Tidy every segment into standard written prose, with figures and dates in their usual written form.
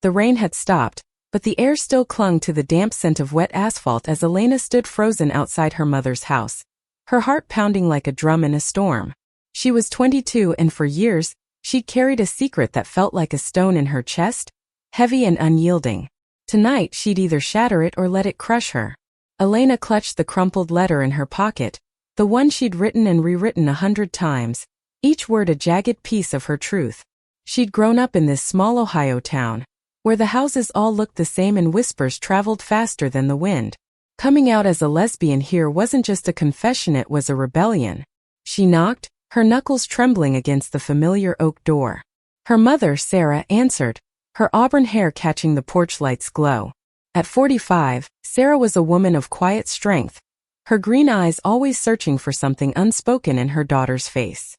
The rain had stopped, but the air still clung to the damp scent of wet asphalt as Elena stood frozen outside her mother's house, her heart pounding like a drum in a storm. She was 22 and for years, she'd carried a secret that felt like a stone in her chest, heavy and unyielding. Tonight she'd either shatter it or let it crush her. Elena clutched the crumpled letter in her pocket, the one she'd written and rewritten 100 times, each word a jagged piece of her truth. She'd grown up in this small Ohio town, where the houses all looked the same and whispers traveled faster than the wind. Coming out as a lesbian here wasn't just a confession, it was a rebellion. She knocked, her knuckles trembling against the familiar oak door. Her mother, Sarah, answered, her auburn hair catching the porch light's glow. At 45, Sarah was a woman of quiet strength, her green eyes always searching for something unspoken in her daughter's face.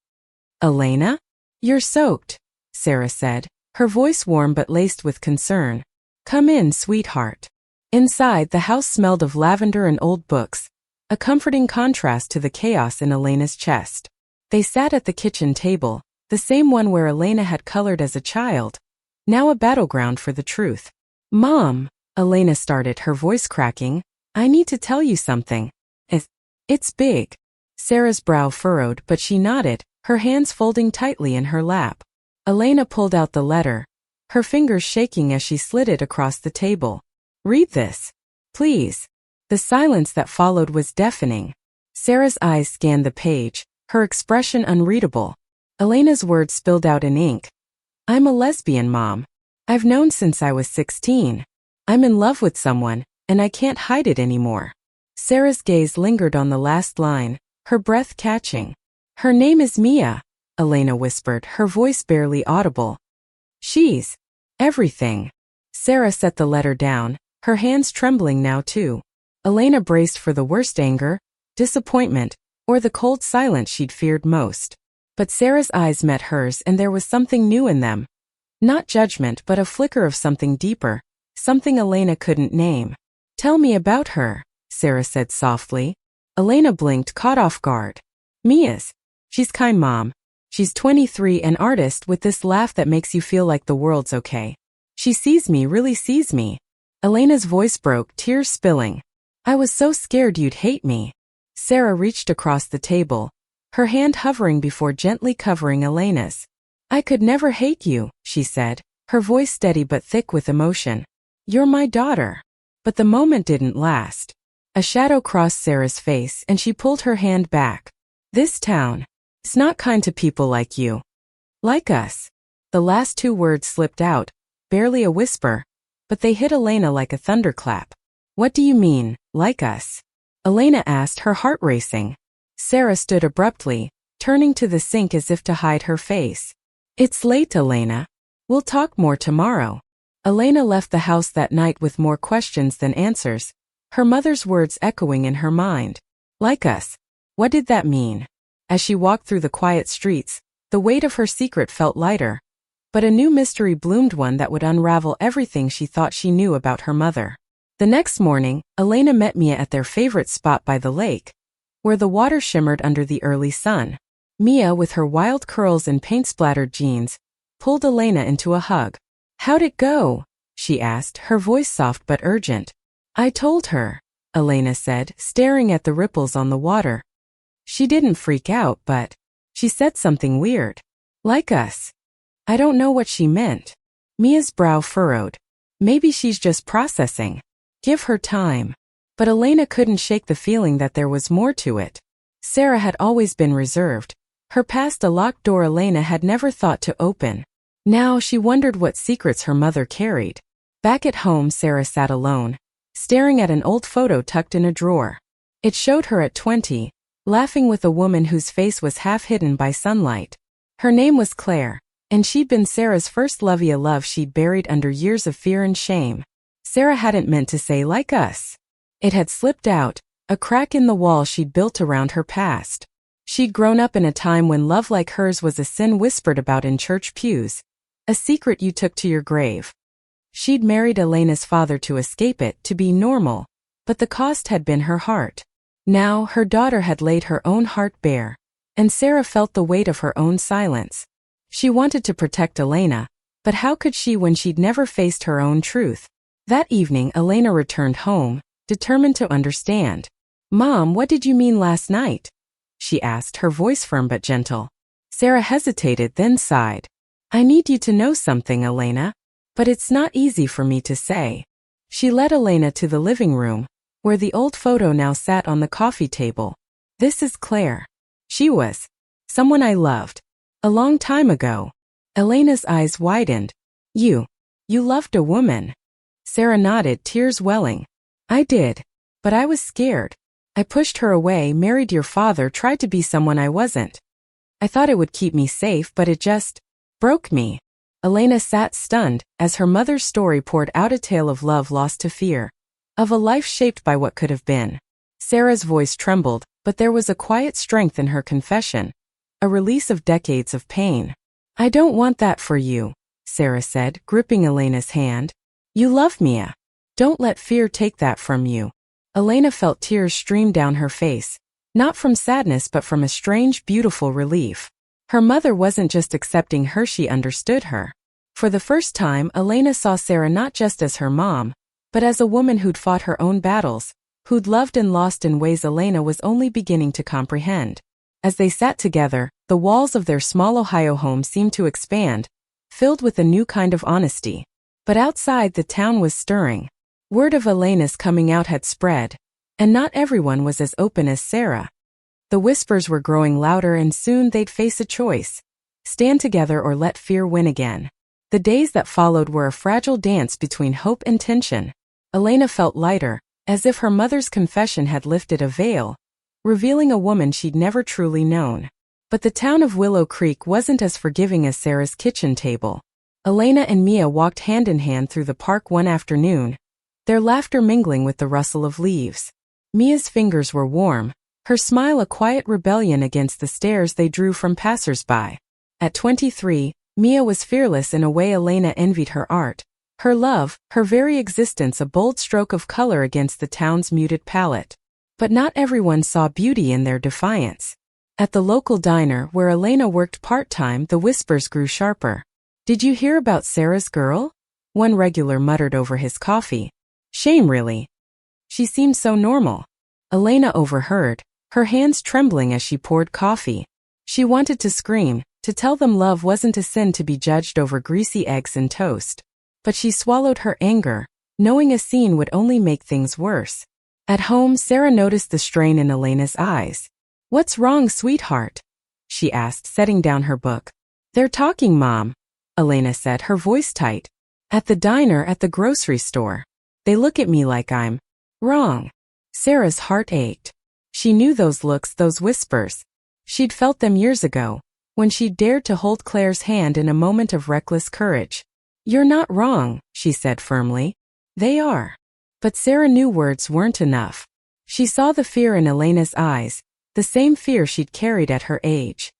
"Elena? You're soaked," Sarah said, her voice warm but laced with concern. "Come in, sweetheart." Inside, the house smelled of lavender and old books, a comforting contrast to the chaos in Elena's chest. They sat at the kitchen table, the same one where Elena had colored as a child, now a battleground for the truth. "Mom," Elena started, her voice cracking, "I need to tell you something. It's big." Sarah's brow furrowed, but she nodded, her hands folding tightly in her lap. Elena pulled out the letter, her fingers shaking as she slid it across the table. "Read this, please." The silence that followed was deafening. Sarah's eyes scanned the page, her expression unreadable. Elena's words spilled out in ink. "I'm a lesbian, Mom. I've known since I was 16. I'm in love with someone, and I can't hide it anymore." Sarah's gaze lingered on the last line, her breath catching. "Her name is Mia," Elena whispered, her voice barely audible. "She's everything." Sarah set the letter down, her hands trembling now too. Elena braced for the worst: anger, disappointment, or the cold silence she'd feared most. But Sarah's eyes met hers and there was something new in them. Not judgment, but a flicker of something deeper, something Elena couldn't name. "Tell me about her," Sarah said softly. Elena blinked, caught off guard. She's kind, Mom. She's 23, an artist with this laugh that makes you feel like the world's okay. She sees me, really sees me." Elena's voice broke, tears spilling. "I was so scared you'd hate me." Sarah reached across the table, her hand hovering before gently covering Elena's. "I could never hate you," she said, her voice steady but thick with emotion. "You're my daughter." But the moment didn't last. A shadow crossed Sarah's face and she pulled her hand back. "This town is not kind to people like you. Like us." The last two words slipped out, barely a whisper, but they hit Elena like a thunderclap. "What do you mean, like us?" Elena asked, her heart racing. Sarah stood abruptly, turning to the sink as if to hide her face. "It's late, Elena. We'll talk more tomorrow." Elena left the house that night with more questions than answers, her mother's words echoing in her mind. Like us. What did that mean? As she walked through the quiet streets, the weight of her secret felt lighter. But a new mystery bloomed, one that would unravel everything she thought she knew about her mother. The next morning, Elena met Mia at their favorite spot by the lake, where the water shimmered under the early sun. Mia, with her wild curls and paint-splattered jeans, pulled Elena into a hug. "How'd it go?" she asked, her voice soft but urgent. "I told her," Elena said, staring at the ripples on the water. "She didn't freak out, but she said something weird. Like us." "I don't know what she meant." Mia's brow furrowed. "Maybe she's just processing. Give her time." But Elena couldn't shake the feeling that there was more to it. Sarah had always been reserved, her past a locked door Elena had never thought to open. Now she wondered what secrets her mother carried. Back at home, Sarah sat alone, staring at an old photo tucked in a drawer. It showed her at 20, laughing with a woman whose face was half hidden by sunlight. Her name was Claire, and she'd been Sarah's first love, a love she'd buried under years of fear and shame. Sarah hadn't meant to say like us. It had slipped out, a crack in the wall she'd built around her past. She'd grown up in a time when love like hers was a sin whispered about in church pews, a secret you took to your grave. She'd married Elena's father to escape it, to be normal, but the cost had been her heart. Now her daughter had laid her own heart bare, and Sarah felt the weight of her own silence. She wanted to protect Elena, But how could she when she'd never faced her own truth? That evening, Elena returned home, determined to understand. "Mom, what did you mean last night?" she asked, her voice firm but gentle. Sarah hesitated, then sighed. "I need you to know something, Elena. But it's not easy for me to say." She led Elena to the living room, where the old photo now sat on the coffee table. "This is Claire. She was someone I loved. A long time ago." Elena's eyes widened. You loved a woman." Sarah nodded, tears welling. "I did. But I was scared. I pushed her away, married your father, tried to be someone I wasn't. I thought it would keep me safe, but it just broke me." Elena sat stunned, as her mother's story poured out a tale of love lost to fear, of a life shaped by what could have been. Sarah's voice trembled, but there was a quiet strength in her confession, a release of decades of pain. "I don't want that for you," Sarah said, gripping Elena's hand. "You love Mia. Don't let fear take that from you." Elena felt tears stream down her face, not from sadness but from a strange, beautiful relief. Her mother wasn't just accepting her, she understood her. For the first time, Elena saw Sarah not just as her mom, but as a woman who'd fought her own battles, who'd loved and lost in ways Elena was only beginning to comprehend. As they sat together, the walls of their small Ohio home seemed to expand, filled with a new kind of honesty. But outside, the town was stirring. Word of Elena's coming out had spread, and not everyone was as open as Sarah. The whispers were growing louder, and soon they'd face a choice: stand together or let fear win again. The days that followed were a fragile dance between hope and tension. Elena felt lighter, as if her mother's confession had lifted a veil, revealing a woman she'd never truly known. But the town of Willow Creek wasn't as forgiving as Sarah's kitchen table. Elena and Mia walked hand in hand through the park one afternoon, their laughter mingling with the rustle of leaves. Mia's fingers were warm, her smile a quiet rebellion against the stares they drew from passers-by. At 23, Mia was fearless in a way Elena envied: her art, her love, her very existence a bold stroke of color against the town's muted palette. But not everyone saw beauty in their defiance. At the local diner where Elena worked part-time, the whispers grew sharper. "Did you hear about Sarah's girl?" one regular muttered over his coffee. "Shame, really. She seemed so normal." Elena overheard, her hands trembling as she poured coffee. She wanted to scream, to tell them love wasn't a sin to be judged over greasy eggs and toast. But she swallowed her anger, knowing a scene would only make things worse. At home, Sarah noticed the strain in Elena's eyes. "What's wrong, sweetheart?" she asked, setting down her book. "They're talking, Mom," Elena said, her voice tight. "At the diner, at the grocery store. They look at me like I'm wrong." Sarah's heart ached. She knew those looks, those whispers. She'd felt them years ago, when she dared to hold Claire's hand in a moment of reckless courage. "You're not wrong," she said firmly. "They are." But Sarah knew words weren't enough. She saw the fear in Elena's eyes, the same fear she'd carried at her age.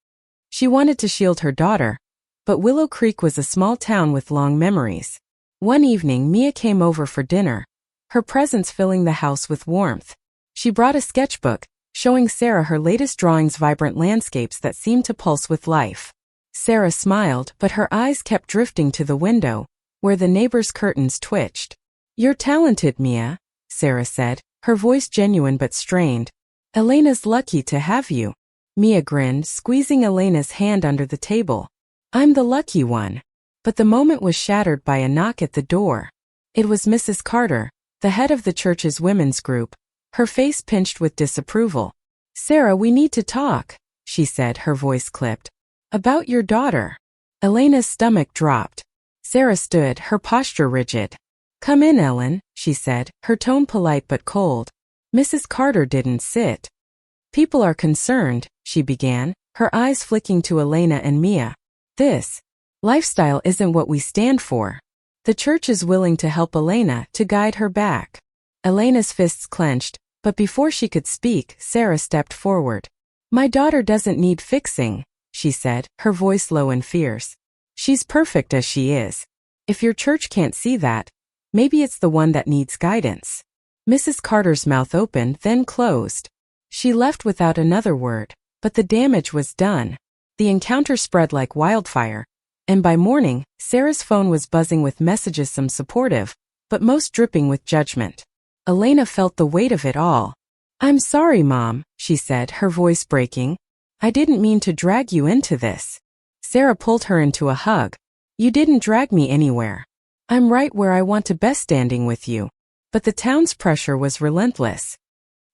She wanted to shield her daughter, but Willow Creek was a small town with long memories. One evening, Mia came over for dinner, her presence filling the house with warmth. She brought a sketchbook, showing Sarah her latest drawings, vibrant landscapes that seemed to pulse with life. Sarah smiled, but her eyes kept drifting to the window, where the neighbor's curtains twitched. "You're talented, Mia," Sarah said, her voice genuine but strained. "Elena's lucky to have you." Mia grinned, squeezing Elena's hand under the table. "I'm the lucky one." But the moment was shattered by a knock at the door. It was Mrs. Carter, the head of the church's women's group, her face pinched with disapproval. "Sarah, we need to talk," she said, her voice clipped. "About your daughter." Elena's stomach dropped. Sarah stood, her posture rigid. "Come in, Ellen," she said, her tone polite but cold. Mrs. Carter didn't sit. "People are concerned," she began, her eyes flicking to Elena and Mia. "This lifestyle isn't what we stand for. The church is willing to help Elena, to guide her back." Elena's fists clenched, but before she could speak, Sarah stepped forward. "My daughter doesn't need fixing," she said, her voice low and fierce. "She's perfect as she is. If your church can't see that, maybe it's the one that needs guidance." Mrs. Carter's mouth opened, then closed. She left without another word, but the damage was done. The encounter spread like wildfire, And by morning, Sarah's phone was buzzing with messages, some supportive, but most dripping with judgment. Elena felt the weight of it all. "I'm sorry, Mom," she said, her voice breaking. "I didn't mean to drag you into this." Sarah pulled her into a hug. "You didn't drag me anywhere. I'm right where I want to be, standing with you." But the town's pressure was relentless.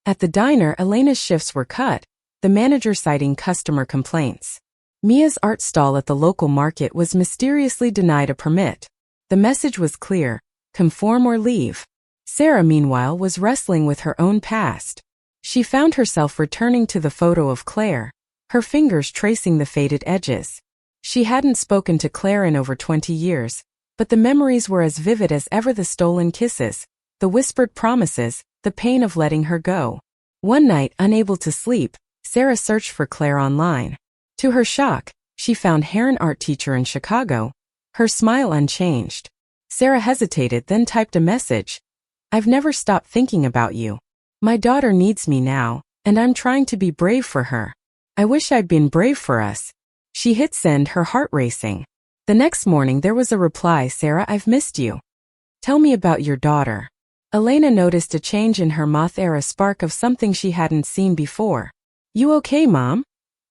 At the diner, Elena's shifts were cut, the manager citing customer complaints. Mia's art stall at the local market was mysteriously denied a permit. The message was clear: conform or leave. Sarah, meanwhile, was wrestling with her own past. She found herself returning to the photo of Claire, her fingers tracing the faded edges. She hadn't spoken to Claire in over 20 years, but the memories were as vivid as ever: the stolen kisses, the whispered promises, the pain of letting her go. One night, unable to sleep, Sarah searched for Claire online. To her shock, she found Heron, art teacher in Chicago, her smile unchanged. Sarah hesitated, then typed a message. "I've never stopped thinking about you. My daughter needs me now, and I'm trying to be brave for her. I wish I'd been brave for us." She hit send, her heart racing. The next morning there was a reply: "Sarah, I've missed you. Tell me about your daughter." Elena noticed a change in her mouth, a spark of something she hadn't seen before. "You okay, Mom?"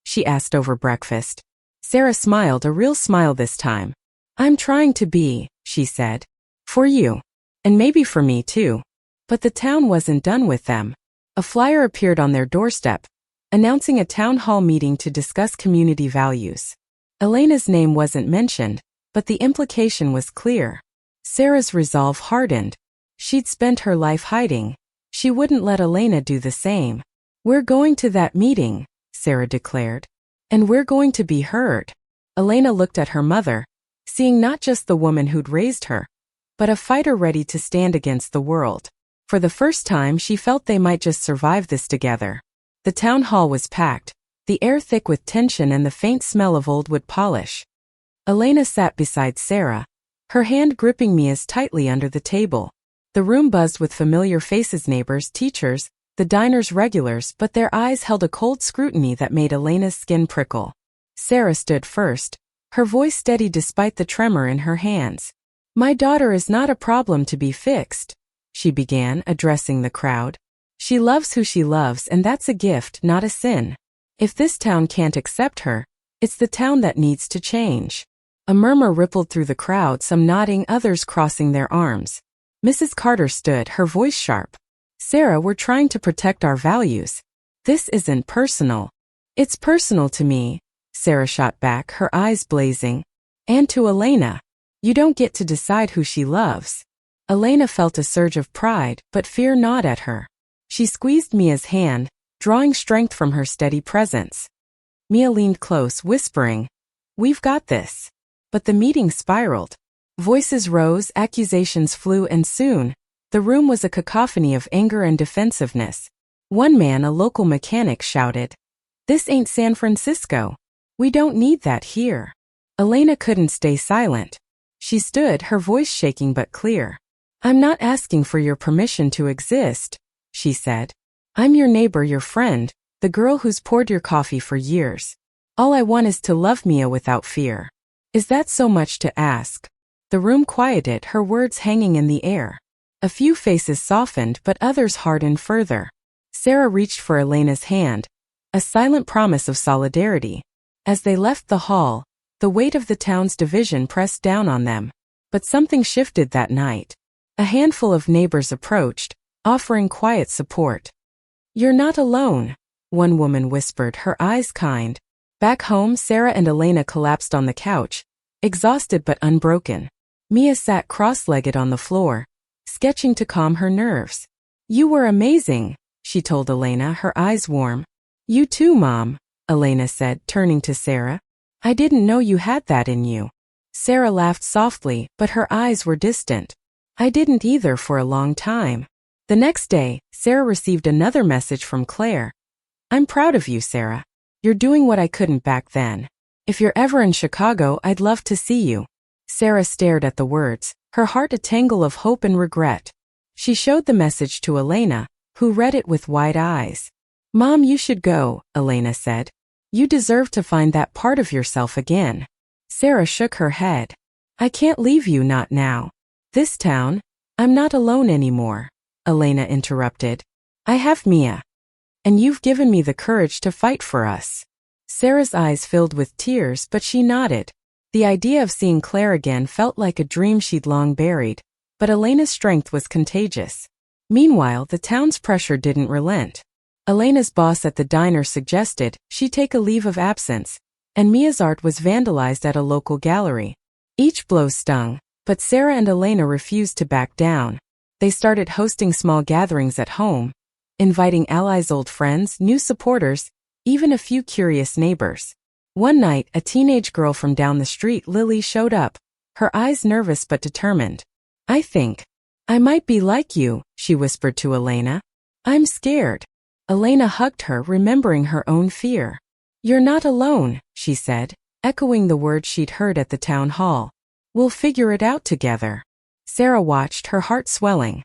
she asked over breakfast. Sarah smiled, a real smile this time. "I'm trying to be," she said. "For you. And maybe for me too." But the town wasn't done with them. A flyer appeared on their doorstep, announcing a town hall meeting to discuss community values. Elena's name wasn't mentioned, but the implication was clear. Sarah's resolve hardened. She'd spent her life hiding. She wouldn't let Elena do the same. "We're going to that meeting," Sarah declared. "And we're going to be heard." Elena looked at her mother, seeing not just the woman who'd raised her, but a fighter ready to stand against the world. For the first time, she felt they might just survive this together. The town hall was packed, the air thick with tension and the faint smell of old wood polish. Elena sat beside Sarah, her hand gripping Mia's tightly under the table. The room buzzed with familiar faces: neighbors, teachers, the diner's regulars, but their eyes held a cold scrutiny that made Elena's skin prickle. Sarah stood first, her voice steady despite the tremor in her hands. "My daughter is not a problem to be fixed," she began, addressing the crowd. "She loves who she loves, and that's a gift, not a sin. If this town can't accept her, it's the town that needs to change." A murmur rippled through the crowd, some nodding, others crossing their arms. Mrs. Carter stood, her voice sharp. "Sarah, we're trying to protect our values. This isn't personal." "It's personal to me," Sarah shot back, her eyes blazing. "And to Elena. You don't get to decide who she loves." Elena felt a surge of pride, but fear gnawed at her. She squeezed Mia's hand, drawing strength from her steady presence. Mia leaned close, whispering, "We've got this." But the meeting spiraled. Voices rose, accusations flew, and soon, the room was a cacophony of anger and defensiveness. One man, a local mechanic, shouted, "This ain't San Francisco. We don't need that here." Elena couldn't stay silent. She stood, her voice shaking but clear. "I'm not asking for your permission to exist," she said. "I'm your neighbor, your friend, the girl who's poured your coffee for years. All I want is to love Mia without fear. Is that so much to ask?" The room quieted, her words hanging in the air. A few faces softened, but others hardened further. Sarah reached for Elena's hand, a silent promise of solidarity. As they left the hall, the weight of the town's division pressed down on them. But something shifted that night. A handful of neighbors approached, offering quiet support. "You're not alone," one woman whispered, her eyes kind. Back home, Sarah and Elena collapsed on the couch, exhausted but unbroken. Mia sat cross-legged on the floor, sketching to calm her nerves. "You were amazing," she told Elena, her eyes warm. "You too, Mom," Elena said, turning to Sarah. "I didn't know you had that in you." Sarah laughed softly, but her eyes were distant. "I didn't either for a long time." The next day, Sarah received another message from Claire. "I'm proud of you, Sarah. You're doing what I couldn't back then. If you're ever in Chicago, I'd love to see you." Sarah stared at the words, her heart a tangle of hope and regret. She showed the message to Elena, who read it with wide eyes. "Mom, you should go," Elena said. "You deserve to find that part of yourself again." Sarah shook her head. I can't leave you, not now. This town? I'm not alone anymore, Elena interrupted. I have Mia. And you've given me the courage to fight for us. Sarah's eyes filled with tears, but she nodded. The idea of seeing Claire again felt like a dream she'd long buried, but Elena's strength was contagious. Meanwhile, the town's pressure didn't relent. Elena's boss at the diner suggested she take a leave of absence, and Mia's art was vandalized at a local gallery. Each blow stung, but Sarah and Elena refused to back down. They started hosting small gatherings at home, inviting allies, old friends, new supporters, even a few curious neighbors. One night, a teenage girl from down the street, Lily, showed up, her eyes nervous but determined. I think I might be like you, she whispered to Elena. I'm scared. Elena hugged her, remembering her own fear. You're not alone, she said, echoing the words she'd heard at the town hall. We'll figure it out together. Sarah watched, her heart swelling.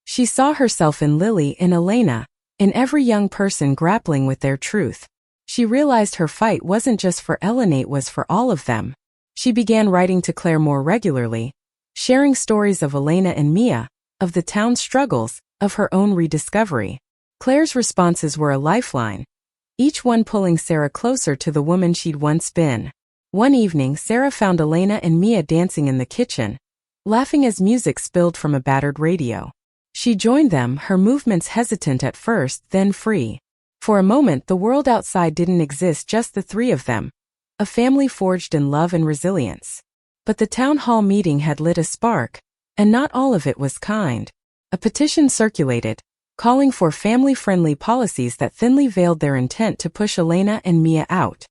She saw herself in Lily, in Elena, in every young person grappling with their truth. She realized her fight wasn't just for Elena, it was for all of them. She began writing to Claire more regularly, sharing stories of Elena and Mia, of the town's struggles, of her own rediscovery. Claire's responses were a lifeline, each one pulling Sarah closer to the woman she'd once been. One evening, Sarah found Elena and Mia dancing in the kitchen, laughing as music spilled from a battered radio. She joined them, her movements hesitant at first, then free. For a moment, the world outside didn't exist, just the three of them, a family forged in love and resilience. But the town hall meeting had lit a spark, and not all of it was kind. A petition circulated, calling for family-friendly policies that thinly veiled their intent to push Elena and Mia out.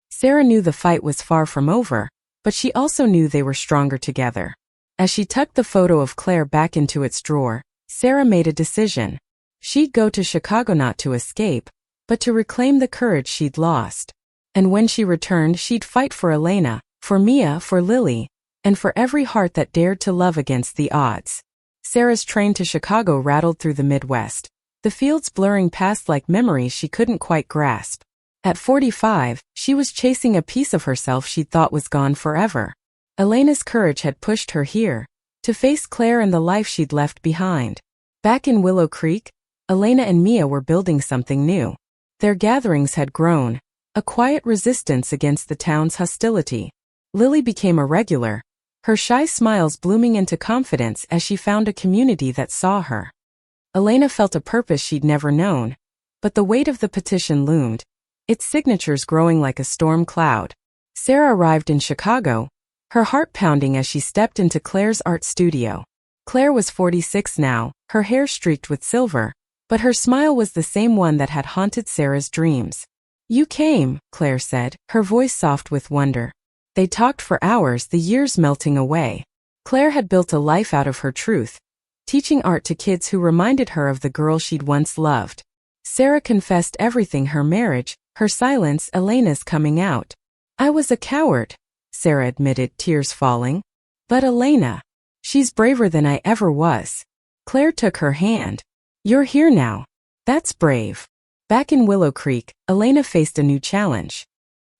Sarah knew the fight was far from over, but she also knew they were stronger together. As she tucked the photo of Claire back into its drawer, Sarah made a decision. She'd go to Chicago not to escape, but to reclaim the courage she'd lost. And when she returned, she'd fight for Elena, for Mia, for Lily, and for every heart that dared to love against the odds. Sarah's train to Chicago rattled through the Midwest, the fields blurring past like memories she couldn't quite grasp. At 45, she was chasing a piece of herself she'd thought was gone forever. Elena's courage had pushed her here, to face Claire and the life she'd left behind. Back in Willow Creek, Elena and Mia were building something new. Their gatherings had grown, a quiet resistance against the town's hostility. Lily became a regular, her shy smiles blooming into confidence as she found a community that saw her. Elena felt a purpose she'd never known, but the weight of the petition loomed, its signatures growing like a storm cloud. Sarah arrived in Chicago, her heart pounding as she stepped into Claire's art studio. Claire was 46 now, her hair streaked with silver, but her smile was the same one that had haunted Sarah's dreams. You came, Claire said, her voice soft with wonder. They talked for hours, the years melting away. Claire had built a life out of her truth, teaching art to kids who reminded her of the girl she'd once loved. Sarah confessed everything, her marriage, her silence, Elena's coming out. I was a coward, Sarah admitted, tears falling. But Elena, she's braver than I ever was. Claire took her hand. You're here now. That's brave. Back in Willow Creek, Elena faced a new challenge.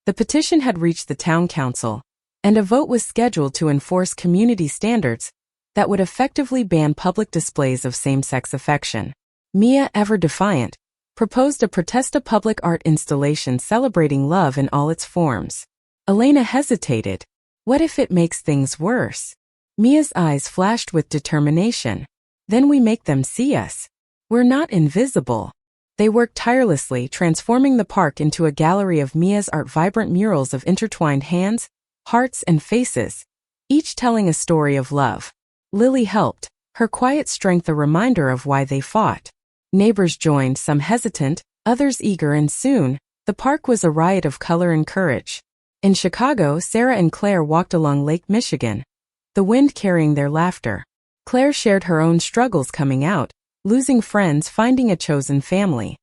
The petition had reached the town council, and a vote was scheduled to enforce community standards that would effectively ban public displays of same-sex affection. Mia, ever defiant, proposed a protesta public art installation celebrating love in all its forms. Elena hesitated. What if it makes things worse? Mia's eyes flashed with determination. Then we make them see us. We're not invisible. They worked tirelessly, transforming the park into a gallery of Mia's art, vibrant murals of intertwined hands, hearts, and faces, each telling a story of love. Lily helped, her quiet strength a reminder of why they fought. Neighbors joined, some hesitant, others eager, and soon, the park was a riot of color and courage. In Chicago, Sarah and Claire walked along Lake Michigan, the wind carrying their laughter. Claire shared her own struggles coming out, losing friends, finding a chosen family.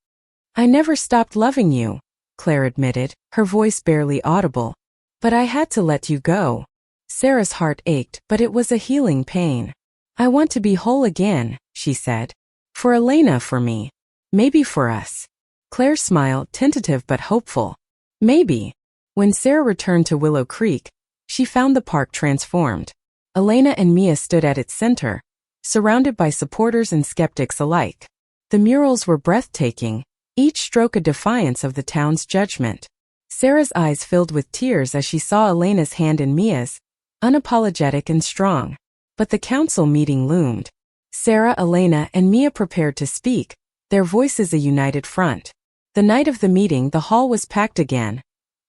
I never stopped loving you, Claire admitted, her voice barely audible. But I had to let you go. Sarah's heart ached, but it was a healing pain. I want to be whole again, she said. For Elena, for me. Maybe for us. Claire smiled, tentative but hopeful. Maybe. When Sarah returned to Willow Creek, She found the park transformed. Elena and Mia stood at its center, surrounded by supporters and skeptics alike. The murals were breathtaking, each stroke a defiance of the town's judgment. Sarah's eyes filled with tears as she saw Elena's hand in Mia's, unapologetic and strong. But the council meeting loomed. Sarah, Elena, and Mia prepared to speak, their voices a united front. The night of the meeting, the hall was packed again,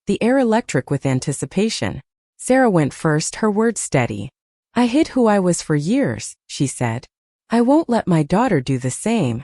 the air electric with anticipation. Sarah went first, her words steady. "I hid who I was for years," she said. "I won't let my daughter do the same.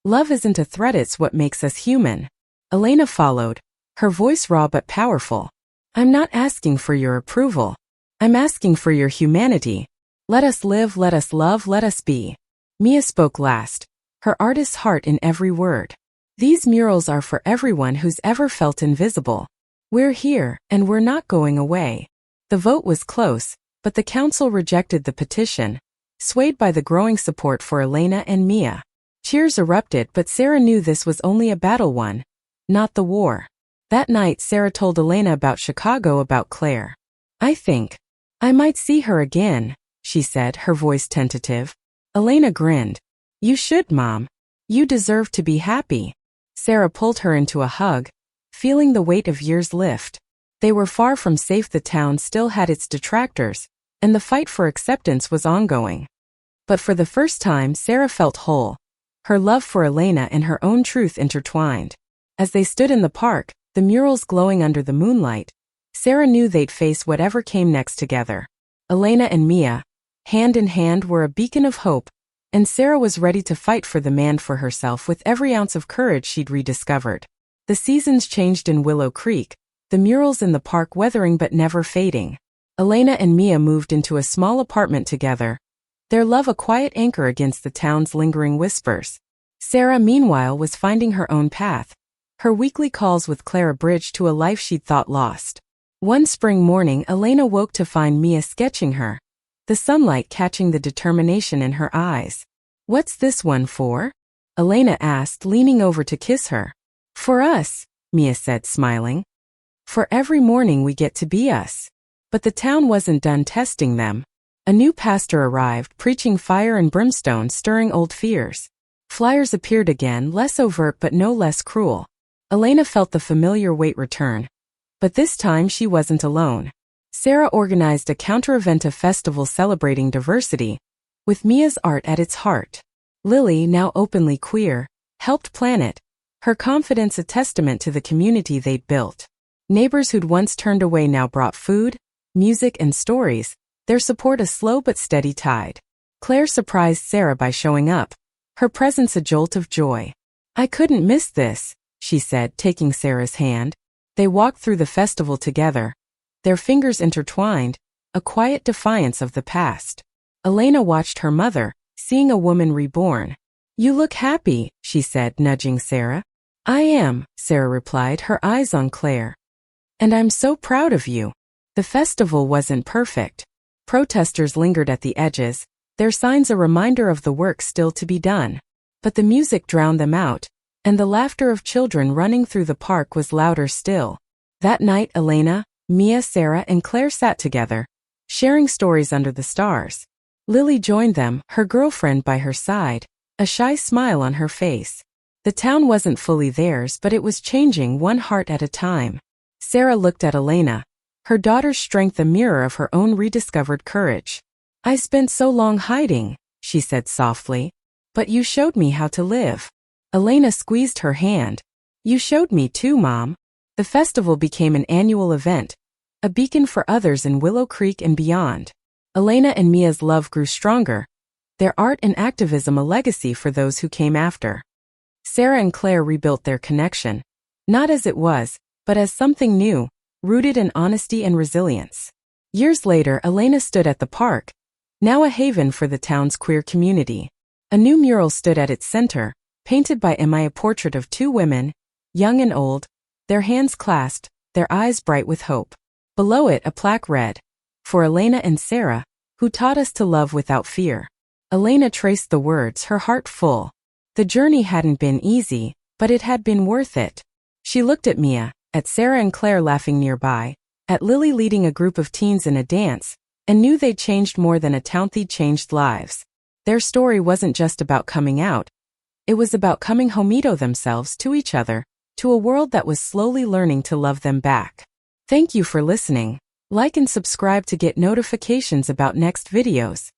Love isn't a threat, it's what makes us human." Elena followed, her voice raw but powerful. "I'm not asking for your approval. I'm asking for your humanity. Let us live, let us love, let us be." Mia spoke last, her artist's heart in every word. "These murals are for everyone who's ever felt invisible. We're here, and we're not going away." The vote was close, but the council rejected the petition, swayed by the growing support for Elena and Mia. Cheers erupted, but Sarah knew this was only a battle won, not the war. That night Sarah told Elena about Chicago, about Claire. "I think I might see her again," she said, her voice tentative. Elena grinned. "You should, Mom. You deserve to be happy." Sarah pulled her into a hug, feeling the weight of years lift. They were far from safe. The town still had its detractors, and the fight for acceptance was ongoing. But for the first time, Sarah felt whole, her love for Elena and her own truth intertwined. As they stood in the park, the murals glowing under the moonlight, Sarah knew they'd face whatever came next together. Elena and Mia, hand in hand, were a beacon of hope, and Sarah was ready to fight for the man for herself with every ounce of courage she'd rediscovered. The seasons changed in Willow Creek, the murals in the park weathering but never fading. Elena and Mia moved into a small apartment together, their love a quiet anchor against the town's lingering whispers. Sarah, meanwhile, was finding her own path, her weekly calls with Claire a bridge to a life she'd thought lost. One spring morning, Elena woke to find Mia sketching her, the sunlight catching the determination in her eyes. "What's this one for?" Elena asked, leaning over to kiss her. "For us," Mia said, smiling. "For every morning we get to be us." But the town wasn't done testing them. A new pastor arrived, preaching fire and brimstone, stirring old fears. Flyers appeared again, less overt but no less cruel. Elena felt the familiar weight return. But this time she wasn't alone. Sarah organized a counter-event, a festival celebrating diversity, with Mia's art at its heart. Lily, now openly queer, helped plan it, her confidence a testament to the community they'd built. Neighbors who'd once turned away now brought food, music, and stories, their support a slow but steady tide. Claire surprised Sarah by showing up, her presence a jolt of joy. "I couldn't miss this," she said, taking Sarah's hand. They walked through the festival together, their fingers intertwined, a quiet defiance of the past. Elena watched her mother, seeing a woman reborn. "You look happy," she said, nudging Sarah. "I am," Sarah replied, her eyes on Claire. "And I'm so proud of you." The festival wasn't perfect. Protesters lingered at the edges, their signs a reminder of the work still to be done. But the music drowned them out, and the laughter of children running through the park was louder still. That night Elena, Mia, Sarah, and Claire sat together, sharing stories under the stars. Lily joined them, her girlfriend by her side, a shy smile on her face. The town wasn't fully theirs, but it was changing one heart at a time. Sarah looked at Elena, her daughter's strength a mirror of her own rediscovered courage. "I spent so long hiding," she said softly. "But you showed me how to live." Elena squeezed her hand. "You showed me too, Mom." The festival became an annual event, a beacon for others in Willow Creek and beyond. Elena and Mia's love grew stronger, their art and activism a legacy for those who came after. Sarah and Claire rebuilt their connection, not as it was, but as something new, rooted in honesty and resilience. Years later, Elena stood at the park, now a haven for the town's queer community. A new mural stood at its center, painted by Emma, a portrait of two women, young and old, their hands clasped, their eyes bright with hope. Below it a plaque read, "For Elena and Sarah, who taught us to love without fear." Elena traced the words, her heart full. The journey hadn't been easy, but it had been worth it. She looked at Mia, at Sarah and Claire laughing nearby, at Lily leading a group of teens in a dance, and knew they'd changed more than a they'd changed lives. Their story wasn't just about coming out. It was about coming homito themselves to each other, to a world that was slowly learning to love them back. Thank you for listening. Like and subscribe to get notifications about next videos.